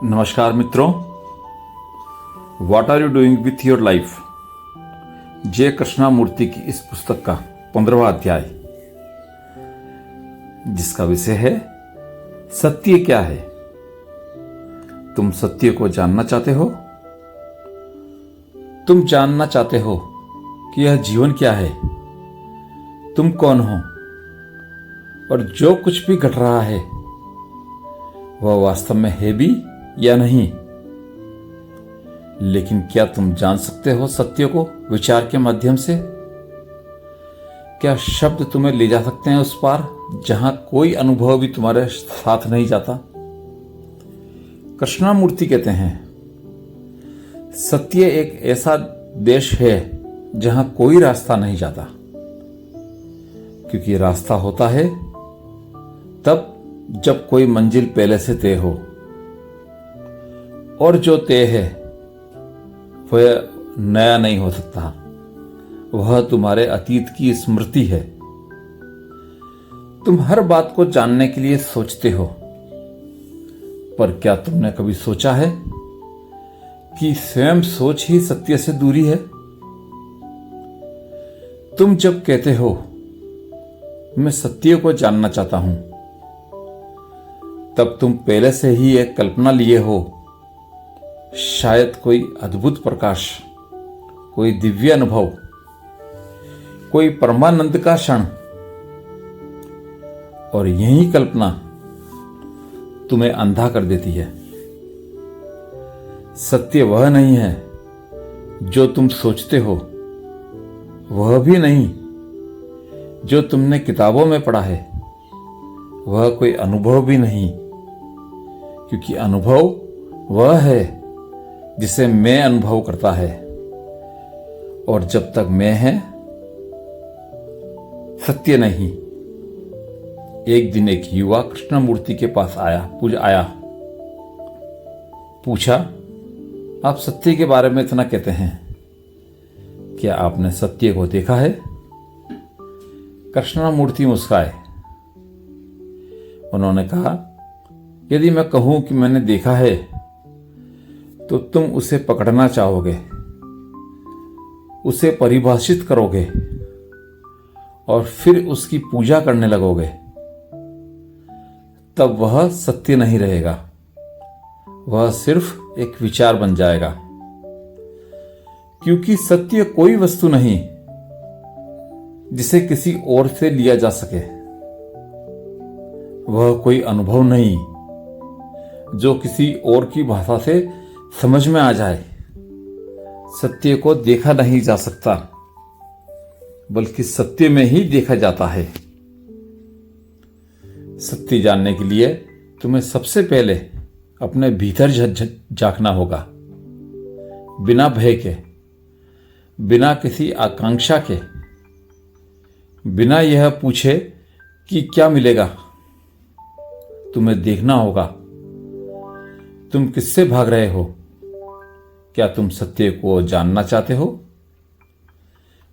नमस्कार मित्रों, what are you doing with your life. जय कृष्णामूर्ति की इस पुस्तक का 15वां अध्याय, जिसका विषय है सत्य क्या है। तुम सत्य को जानना चाहते हो? तुम जानना चाहते हो कि यह जीवन क्या है, तुम कौन हो और जो कुछ भी घट रहा है वह वास्तव में है भी या नहीं। लेकिन क्या तुम जान सकते हो सत्य को विचार के माध्यम से? क्या शब्द तुम्हें ले जा सकते हैं उस पार जहां कोई अनुभव भी तुम्हारे साथ नहीं जाता? कृष्णामूर्ति कहते हैं, सत्य एक ऐसा देश है जहां कोई रास्ता नहीं जाता, क्योंकि रास्ता होता है तब जब कोई मंजिल पहले से तय हो, और जो तय है वह नया नहीं हो सकता, वह तुम्हारे अतीत की स्मृति है। तुम हर बात को जानने के लिए सोचते हो, पर क्या तुमने कभी सोचा है कि स्वयं सोच ही सत्य से दूरी है? तुम जब कहते हो मैं सत्य को जानना चाहता हूं, तब तुम पहले से ही एक कल्पना लिए हो, शायद कोई अद्भुत प्रकाश, कोई दिव्य अनुभव, कोई परमानंद का क्षण। और यही कल्पना तुम्हें अंधा कर देती है। सत्य वह नहीं है जो तुम सोचते हो, वह भी नहीं जो तुमने किताबों में पढ़ा है, वह कोई अनुभव भी नहीं, क्योंकि अनुभव वह है जिसे मैं अनुभव करता है। और जब तक मैं है, सत्य नहीं। एक दिन एक युवा कृष्णमूर्ति के पास आया, पूछा, आप सत्य के बारे में इतना कहते हैं, क्या आपने सत्य को देखा है? कृष्णमूर्ति मुस्कुराए। उन्होंने कहा, यदि मैं कहूं कि मैंने देखा है तो तुम उसे पकड़ना चाहोगे, उसे परिभाषित करोगे और फिर उसकी पूजा करने लगोगे। तब वह सत्य नहीं रहेगा, वह सिर्फ एक विचार बन जाएगा। क्योंकि सत्य कोई वस्तु नहीं जिसे किसी और से लिया जा सके, वह कोई अनुभव नहीं जो किसी और की भाषा से समझ में आ जाए। सत्य को देखा नहीं जा सकता, बल्कि सत्य में ही देखा जाता है। सत्य जानने के लिए तुम्हें सबसे पहले अपने भीतर झांकना होगा, बिना भय के, बिना किसी आकांक्षा के, बिना यह पूछे कि क्या मिलेगा। तुम्हें देखना होगा तुम किससे भाग रहे हो। क्या तुम सत्य को जानना चाहते हो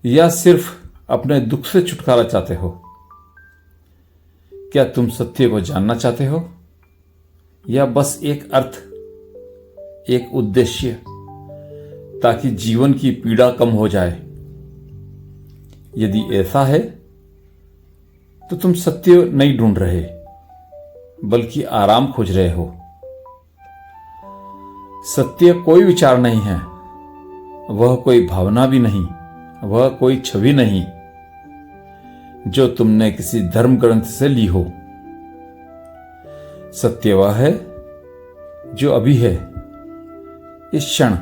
या सिर्फ अपने दुख से छुटकारा चाहते हो? क्या तुम सत्य को जानना चाहते हो या बस एक अर्थ, एक उद्देश्य, ताकि जीवन की पीड़ा कम हो जाए? यदि ऐसा है तो तुम सत्य नहीं ढूंढ रहे, बल्कि आराम खोज रहे हो। सत्य कोई विचार नहीं है, वह कोई भावना भी नहीं, वह कोई छवि नहीं जो तुमने किसी धर्म ग्रंथ से ली हो। सत्य वह है जो अभी है, इस क्षण,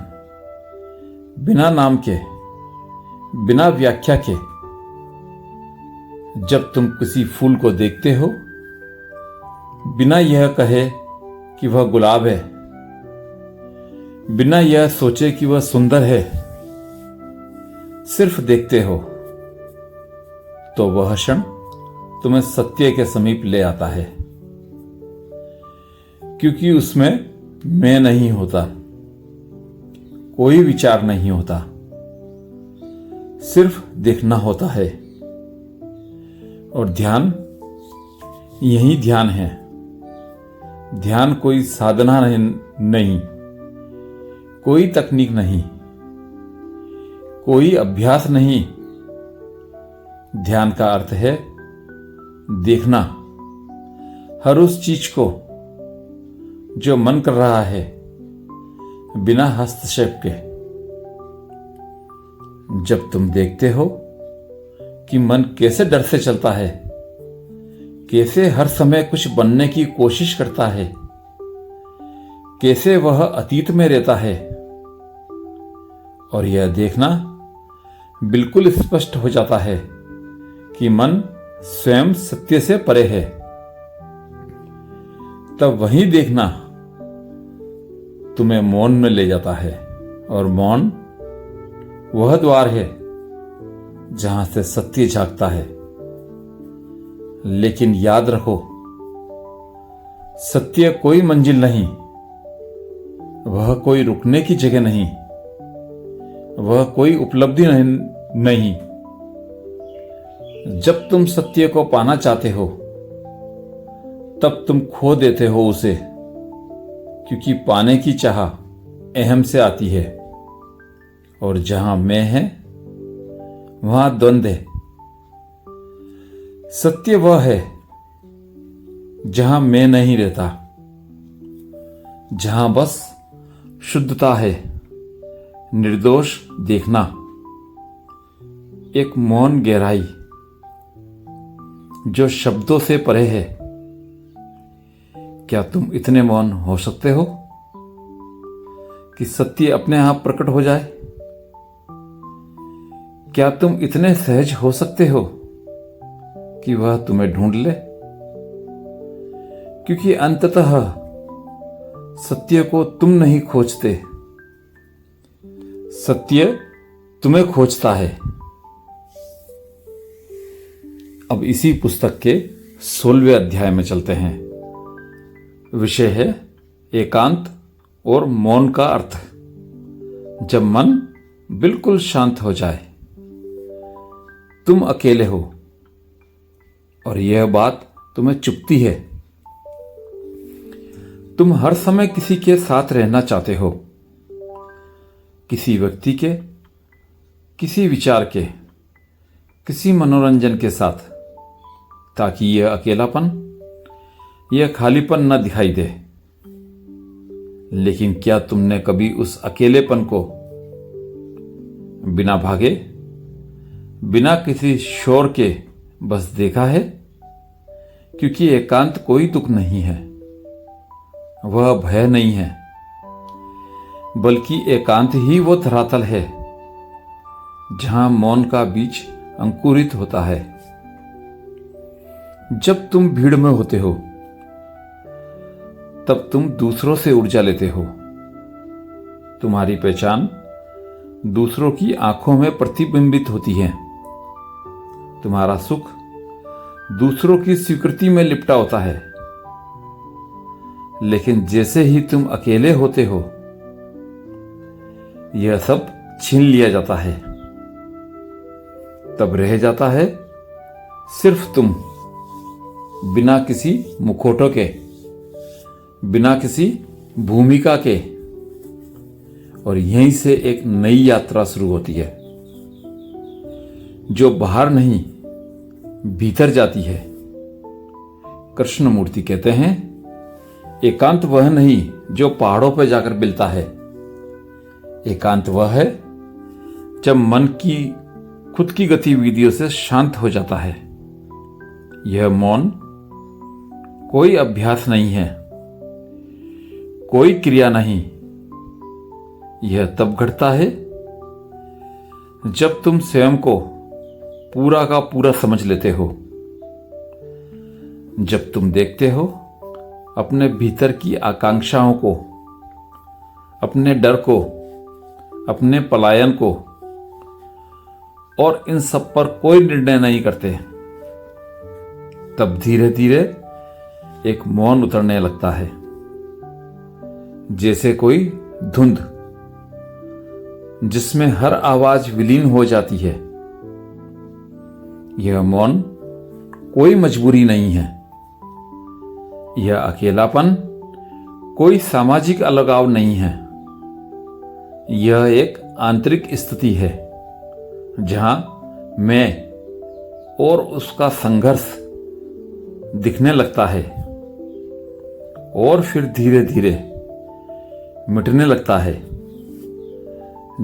बिना नाम के, बिना व्याख्या के। जब तुम किसी फूल को देखते हो, बिना यह कहे कि वह गुलाब है, बिना यह सोचे कि वह सुंदर है, सिर्फ देखते हो, तो वह क्षण तुम्हें सत्य के समीप ले आता है। क्योंकि उसमें मैं नहीं होता, कोई विचार नहीं होता, सिर्फ देखना होता है। और ध्यान, यही ध्यान है ध्यान कोई साधना नहीं, कोई तकनीक नहीं, कोई अभ्यास नहीं। ध्यान का अर्थ है देखना हर उस चीज को जो मन कर रहा है, बिना हस्तक्षेप के। जब तुम देखते हो कि मन कैसे डर से चलता है, कैसे हर समय कुछ बनने की कोशिश करता है, कैसे वह अतीत में रहता है, और यह देखना बिल्कुल स्पष्ट हो जाता है कि मन स्वयं सत्य से परे है, तब वही देखना तुम्हें मौन में ले जाता है। और मौन वह द्वार है जहां से सत्य झांकता है। लेकिन याद रखो, सत्य कोई मंजिल नहीं, वह कोई रुकने की जगह नहीं, वह कोई उपलब्धि नहीं। जब तुम सत्य को पाना चाहते हो, तब तुम खो देते हो उसे, क्योंकि पाने की चाह अहम से आती है, और जहां मैं है वहां द्वंद्व है। सत्य वह है जहां मैं नहीं रहता, जहां बस शुद्धता है, निर्दोष देखना, एक मौन गहराई जो शब्दों से परे है। क्या तुम इतने मौन हो सकते हो कि सत्य अपने आप प्रकट हो जाए? क्या तुम इतने सहज हो सकते हो कि वह तुम्हें ढूंढ ले? क्योंकि अंततः सत्य को तुम नहीं खोजते, सत्य तुम्हें खोजता है। अब इसी पुस्तक के 16वें अध्याय में चलते हैं। विषय है एकांत और मौन का अर्थ। जब मन बिल्कुल शांत हो जाए, तुम अकेले हो और यह बात तुम्हें चुभती है। तुम हर समय किसी के साथ रहना चाहते हो, किसी व्यक्ति के, किसी विचार के, किसी मनोरंजन के साथ, ताकि यह अकेलापन, यह खालीपन न दिखाई दे। लेकिन क्या तुमने कभी उस अकेलेपन को बिना भागे, बिना किसी शोर के बस देखा है? क्योंकि एकांत कोई दुख नहीं है, वह भय नहीं है, बल्कि एकांत ही वो धरातल है जहां मौन का बीज अंकुरित होता है। जब तुम भीड़ में होते हो, तब तुम दूसरों से ऊर्जा लेते हो। तुम्हारी पहचान दूसरों की आंखों में प्रतिबिंबित होती है। तुम्हारा सुख दूसरों की स्वीकृति में लिपटा होता है। लेकिन जैसे ही तुम अकेले होते हो, यह सब छीन लिया जाता है। तब रह जाता है सिर्फ तुम, बिना किसी मुखौटों के, बिना किसी भूमिका के। और यहीं से एक नई यात्रा शुरू होती है, जो बाहर नहीं, भीतर जाती है। कृष्णमूर्ति कहते हैं, एकांत वह नहीं जो पहाड़ों पर जाकर मिलता है। एकांत वह है जब मन की खुद की गतिविधियों से शांत हो जाता है। यह मौन कोई अभ्यास नहीं है, कोई क्रिया नहीं। यह तब घटता है जब तुम स्वयं को पूरा का पूरा समझ लेते हो। जब तुम देखते हो अपने भीतर की आकांक्षाओं को, अपने डर को, अपने पलायन को, और इन सब पर कोई निर्णय नहीं करते, तब धीरे धीरे एक मौन उतरने लगता है, जैसे कोई धुंध जिसमें हर आवाज विलीन हो जाती है। यह मौन कोई मजबूरी नहीं है, यह अकेलापन कोई सामाजिक अलगाव नहीं है। यह एक आंतरिक स्थिति है जहां मैं और उसका संघर्ष दिखने लगता है और फिर धीरे धीरे मिटने लगता है।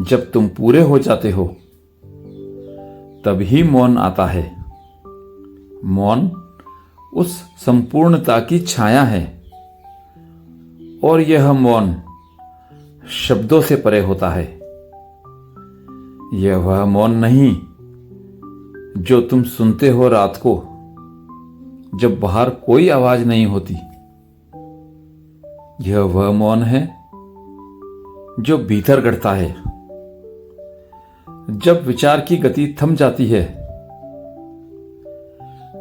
जब तुम पूरे हो जाते हो तभी मौन आता है। मौन उस संपूर्णता की छाया है और यह मौन शब्दों से परे होता है। यह वह मौन नहीं जो तुम सुनते हो रात को जब बाहर कोई आवाज नहीं होती। यह वह मौन है जो भीतर घटता है जब विचार की गति थम जाती है,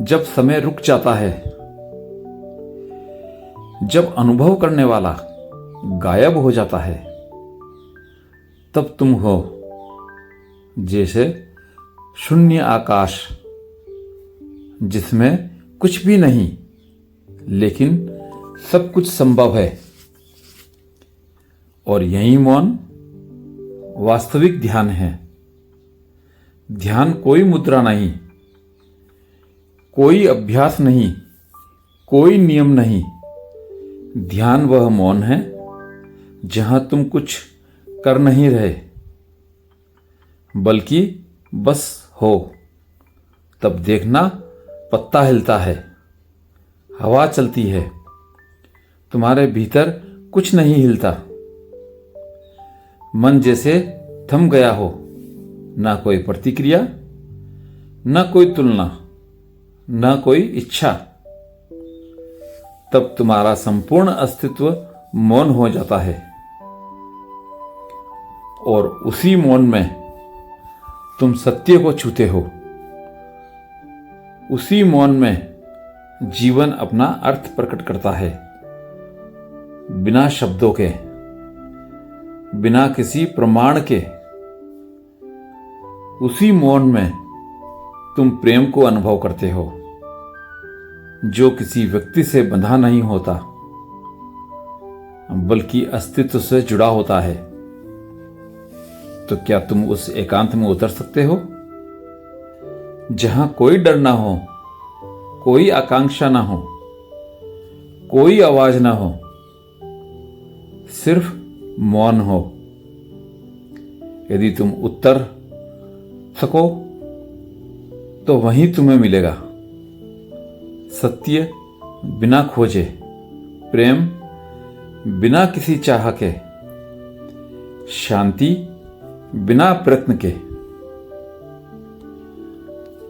जब समय रुक जाता है, जब अनुभव करने वाला गायब हो जाता है। तब तुम हो जैसे शून्य आकाश जिसमें कुछ भी नहीं लेकिन सब कुछ संभव है। और यही मौन वास्तविक ध्यान है। ध्यान कोई मुद्रा नहीं, कोई अभ्यास नहीं, कोई नियम नहीं। ध्यान वह मौन है जहां तुम कुछ कर नहीं रहे बल्कि बस हो। तब देखना पत्ता हिलता है, हवा चलती है, तुम्हारे भीतर कुछ नहीं हिलता। मन जैसे थम गया हो, ना कोई प्रतिक्रिया, ना कोई तुलना, ना कोई इच्छा। तब तुम्हारा संपूर्ण अस्तित्व मौन हो जाता है और उसी मौन में तुम सत्य को छूते हो। उसी मौन में जीवन अपना अर्थ प्रकट करता है, बिना शब्दों के, बिना किसी प्रमाण के। उसी मौन में तुम प्रेम को अनुभव करते हो जो किसी व्यक्ति से बंधा नहीं होता बल्कि अस्तित्व से जुड़ा होता है। तो क्या तुम उस एकांत में उतर सकते हो जहां कोई डर ना हो, कोई आकांक्षा ना हो, कोई आवाज ना हो, सिर्फ मौन हो? यदि तुम उतर सको तो वहीं तुम्हें मिलेगा सत्य बिना खोजे, प्रेम बिना किसी चाह के, शांति बिना प्रयत्न के।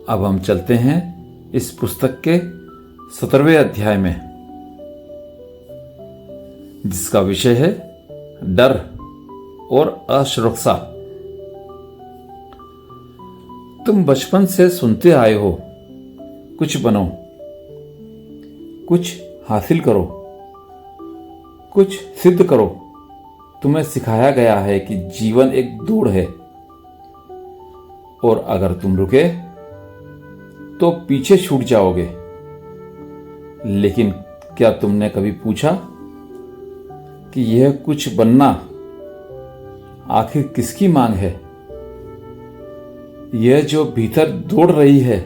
अब हम चलते हैं इस पुस्तक के 17वें अध्याय में, जिसका विषय है डर और असुरक्षा। तुम बचपन से सुनते आए हो, कुछ बनो, कुछ हासिल करो, कुछ सिद्ध करो। तुम्हें सिखाया गया है कि जीवन एक दौड़ है और अगर तुम रुके तो पीछे छूट जाओगे। लेकिन क्या तुमने कभी पूछा कि यह कुछ बनना आखिर किसकी मांग है? यह जो भीतर दौड़ रही है,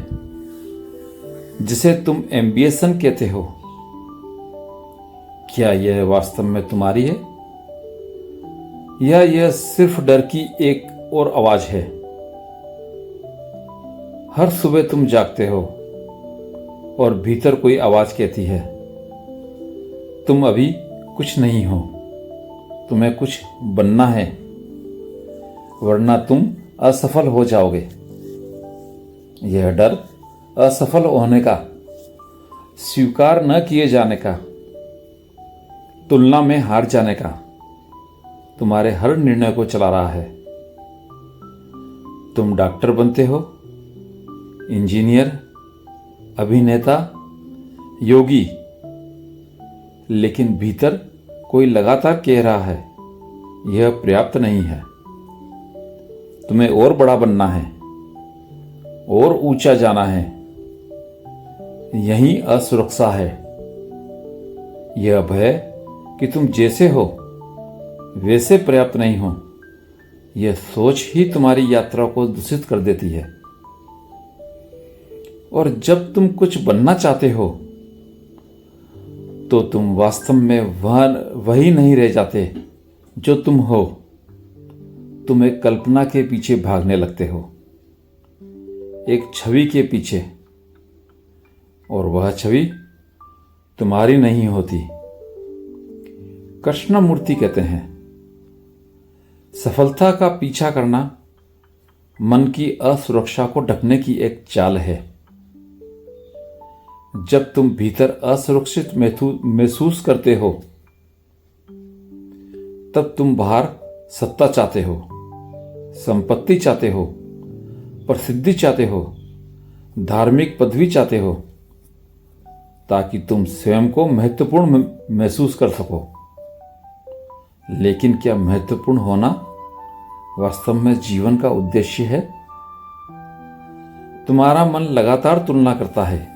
जिसे तुम एम्बिशन कहते हो, क्या यह वास्तव में तुम्हारी है या यह सिर्फ डर की एक और आवाज है? हर सुबह तुम जागते हो और भीतर कोई आवाज कहती है तुम अभी कुछ नहीं हो, तुम्हें कुछ बनना है, वरना तुम असफल हो जाओगे। यह डर असफल होने का, स्वीकार न किए जाने का, तुलना में हार जाने का तुम्हारे हर निर्णय को चला रहा है। तुम डॉक्टर बनते हो, इंजीनियर, अभिनेता, योगी, लेकिन भीतर कोई लगातार कह रहा है यह पर्याप्त नहीं है, तुम्हें और बड़ा बनना है, और ऊंचा जाना है। यही असुरक्षा है। यह भय कि तुम जैसे हो वैसे पर्याप्त नहीं हो, यह सोच ही तुम्हारी यात्रा को दूषित कर देती है। और जब तुम कुछ बनना चाहते हो तो तुम वास्तव में वही नहीं रह जाते जो तुम हो। तुम एक कल्पना के पीछे भागने लगते हो, एक छवि के पीछे, और वह छवि तुम्हारी नहीं होती। कृष्णमूर्ति कहते हैं, सफलता का पीछा करना मन की असुरक्षा को ढकने की एक चाल है। जब तुम भीतर असुरक्षित महसूस करते हो तब तुम बाहर सत्ता चाहते हो, संपत्ति चाहते हो, प्रसिद्धि चाहते हो, धार्मिक पदवी चाहते हो, ताकि तुम स्वयं को महत्वपूर्ण महसूस कर सको। लेकिन क्या महत्वपूर्ण होना वास्तव में जीवन का उद्देश्य है? तुम्हारा मन लगातार तुलना करता है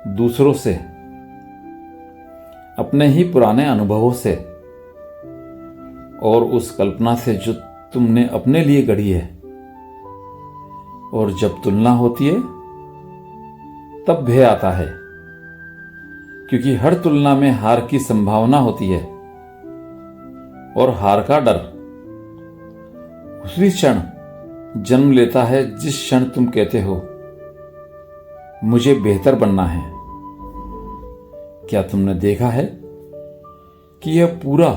दूसरों से, अपने ही पुराने अनुभवों से और उस कल्पना से जो तुमने अपने लिए गढ़ी है। और जब तुलना होती है तब भय आता है, क्योंकि हर तुलना में हार की संभावना होती है और हार का डर उसी क्षण जन्म लेता है जिस क्षण तुम कहते हो मुझे बेहतर बनना है। क्या तुमने देखा है कि यह पूरा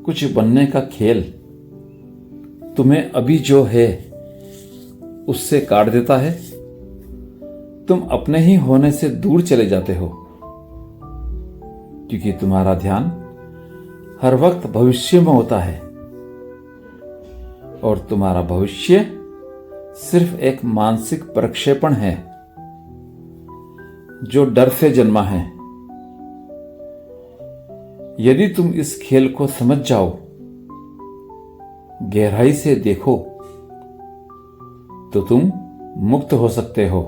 कुछ बनने का खेल तुम्हें अभी जो है उससे काट देता है? तुम अपने ही होने से दूर चले जाते हो, क्योंकि तुम्हारा ध्यान हर वक्त भविष्य में होता है, और तुम्हारा भविष्य सिर्फ एक मानसिक प्रक्षेपण है जो डर से जन्मा है। यदि तुम इस खेल को समझ जाओ, गहराई से देखो, तो तुम मुक्त हो सकते हो।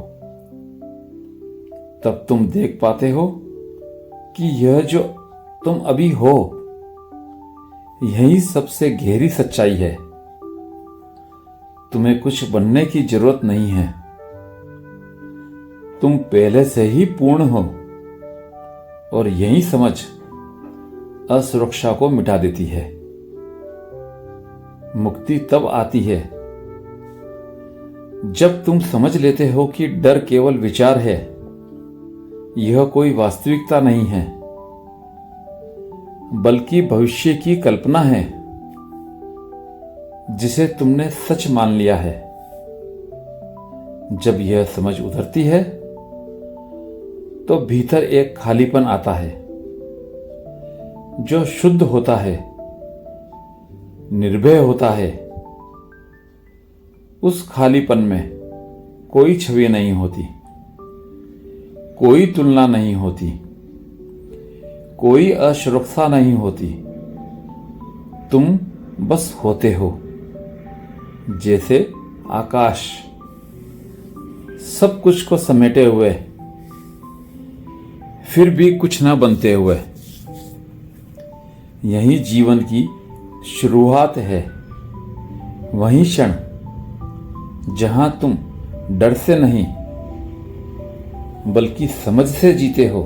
तब तुम देख पाते हो कि यह जो तुम अभी हो यही सबसे गहरी सच्चाई है। तुम्हें कुछ बनने की जरूरत नहीं है, तुम पहले से ही पूर्ण हो। और यही समझ असुरक्षा को मिटा देती है। मुक्ति तब आती है जब तुम समझ लेते हो कि डर केवल विचार है, यह कोई वास्तविकता नहीं है, बल्कि भविष्य की कल्पना है जिसे तुमने सच मान लिया है। जब यह समझ उतरती है तो भीतर एक खालीपन आता है जो शुद्ध होता है, निर्भय होता है। उस खालीपन में कोई छवि नहीं होती, कोई तुलना नहीं होती, कोई असुरक्षा नहीं होती। तुम बस होते हो, जैसे आकाश सब कुछ को समेटे हुए फिर भी कुछ ना बनते हुए। यही जीवन की शुरुआत है, वही क्षण जहां तुम डर से नहीं बल्कि समझ से जीते हो।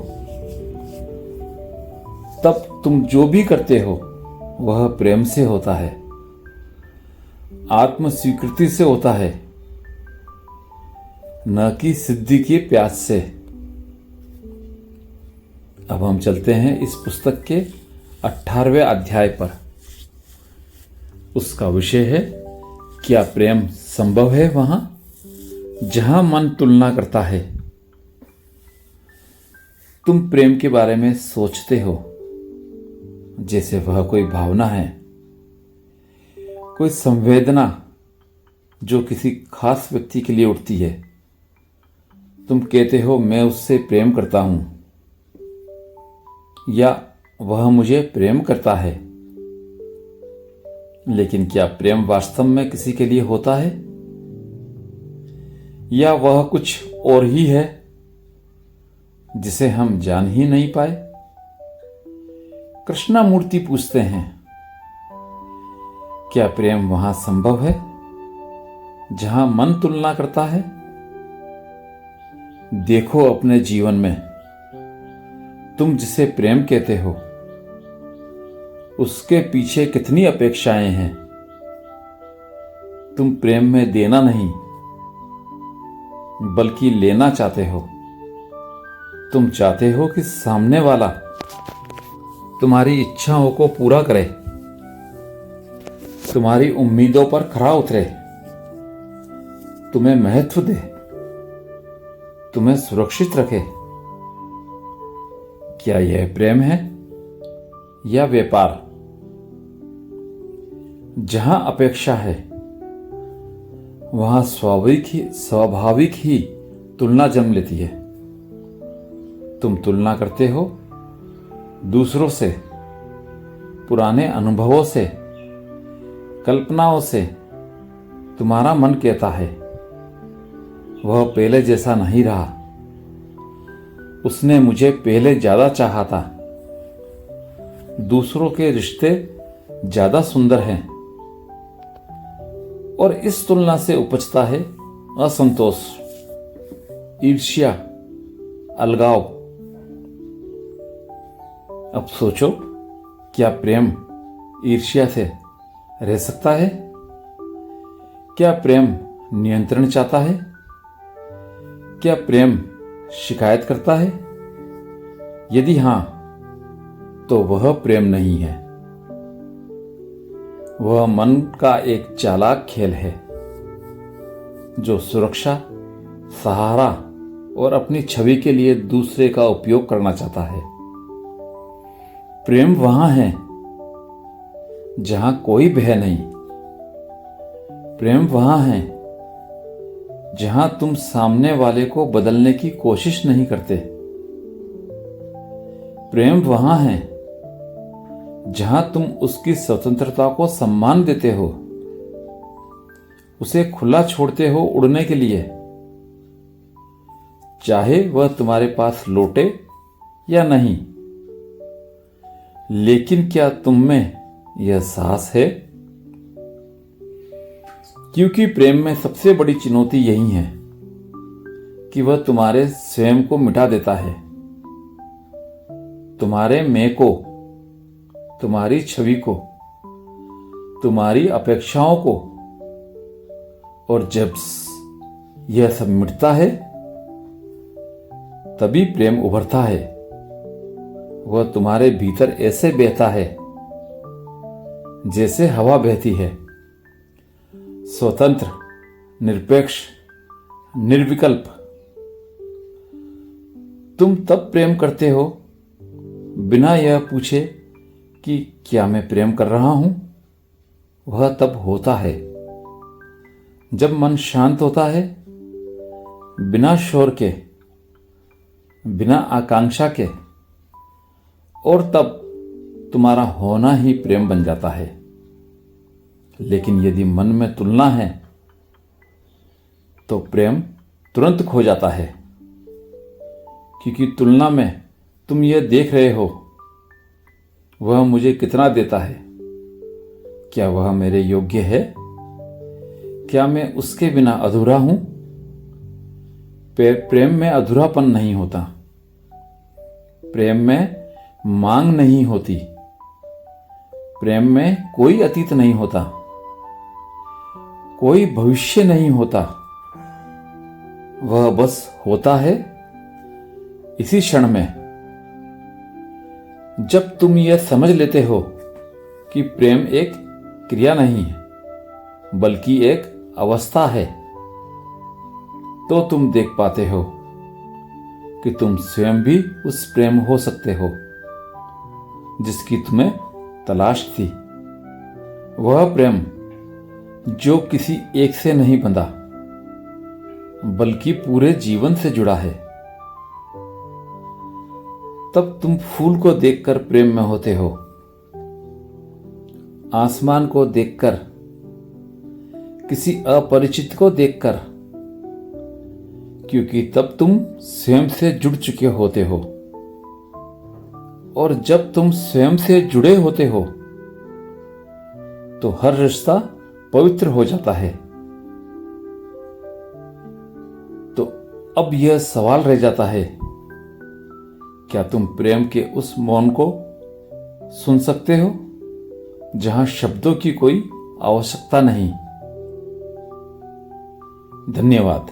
तब तुम जो भी करते हो वह प्रेम से होता है, आत्म स्वीकृति से होता है, न कि सिद्धि की प्यास से। अब हम चलते हैं इस पुस्तक के 18वें अध्याय पर। उसका विषय है, क्या प्रेम संभव है वहां जहां मन तुलना करता है? तुम प्रेम के बारे में सोचते हो जैसे वह कोई भावना है, कोई संवेदना जो किसी खास व्यक्ति के लिए उठती है। तुम कहते हो मैं उससे प्रेम करता हूं, या वह मुझे प्रेम करता है। लेकिन क्या प्रेम वास्तव में किसी के लिए होता है, या वह कुछ और ही है जिसे हम जान ही नहीं पाए? कृष्णामूर्ति पूछते हैं, क्या प्रेम वहां संभव है जहां मन तुलना करता है? देखो अपने जीवन में तुम जिसे प्रेम कहते हो उसके पीछे कितनी अपेक्षाएं हैं। तुम प्रेम में देना नहीं बल्कि लेना चाहते हो। तुम चाहते हो कि सामने वाला तुम्हारी इच्छाओं को पूरा करे, तुम्हारी उम्मीदों पर खरा उतरे, तुम्हें महत्व दे, तुम्हें सुरक्षित रखे। क्या यह प्रेम है या व्यापार? जहां अपेक्षा है वहां स्वाभाविक ही तुलना जन्म लेती है। तुम तुलना करते हो दूसरों से, पुराने अनुभवों से, कल्पनाओं से। तुम्हारा मन कहता है वह पहले जैसा नहीं रहा, उसने मुझे पहले ज्यादा चाहा था, दूसरों के रिश्ते ज्यादा सुंदर हैं। और इस तुलना से उपजता है असंतोष, ईर्ष्या, अलगाव। अब सोचो, क्या प्रेम ईर्ष्या से रह सकता है? क्या प्रेम नियंत्रण चाहता है? क्या प्रेम शिकायत करता है? यदि हां, तो वह प्रेम नहीं है। वह मन का एक चालाक खेल है जो सुरक्षा, सहारा और अपनी छवि के लिए दूसरे का उपयोग करना चाहता है। प्रेम वहां है जहां कोई भय नहीं। प्रेम वहां है जहां तुम सामने वाले को बदलने की कोशिश नहीं करते। प्रेम वहां है जहां तुम उसकी स्वतंत्रता को सम्मान देते हो, उसे खुला छोड़ते हो उड़ने के लिए, चाहे वह तुम्हारे पास लौटे या नहीं। लेकिन क्या तुम में यह साहस है? क्योंकि प्रेम में सबसे बड़ी चुनौती यही है कि वह तुम्हारे स्वयं को मिटा देता है, तुम्हारे मैं को, तुम्हारी छवि को, तुम्हारी अपेक्षाओं को। और जब यह सब मिटता है तभी प्रेम उभरता है। वह तुम्हारे भीतर ऐसे बहता है जैसे हवा बहती है, स्वतंत्र, निरपेक्ष, निर्विकल्प। तुम तब प्रेम करते हो बिना यह पूछे कि क्या मैं प्रेम कर रहा हूं। वह तब होता है जब मन शांत होता है, बिना शोर के, बिना आकांक्षा के। और तब तुम्हारा होना ही प्रेम बन जाता है। लेकिन यदि मन में तुलना है तो प्रेम तुरंत खो जाता है, क्योंकि तुलना में तुम यह देख रहे हो वह मुझे कितना देता है, क्या वह मेरे योग्य है, क्या मैं उसके बिना अधूरा हूं। प्रेम में अधूरापन नहीं होता, प्रेम में मांग नहीं होती, प्रेम में कोई अतीत नहीं होता, कोई भविष्य नहीं होता। वह बस होता है इसी क्षण में। जब तुम यह समझ लेते हो कि प्रेम एक क्रिया नहीं है बल्कि एक अवस्था है, तो तुम देख पाते हो कि तुम स्वयं भी उस प्रेम हो सकते हो जिसकी तुम्हें तलाश थी। वह प्रेम जो किसी एक से नहीं बंधा बल्कि पूरे जीवन से जुड़ा है। तब तुम फूल को देखकर प्रेम में होते हो, आसमान को देखकर, किसी अपरिचित को देखकर, क्योंकि तब तुम स्वयं से जुड़ चुके होते हो। और जब तुम स्वयं से जुड़े होते हो तो हर रिश्ता पवित्र हो जाता है। तो अब यह सवाल रह जाता है, क्या तुम प्रेम के उस मौन को सुन सकते हो जहां शब्दों की कोई आवश्यकता नहीं? धन्यवाद।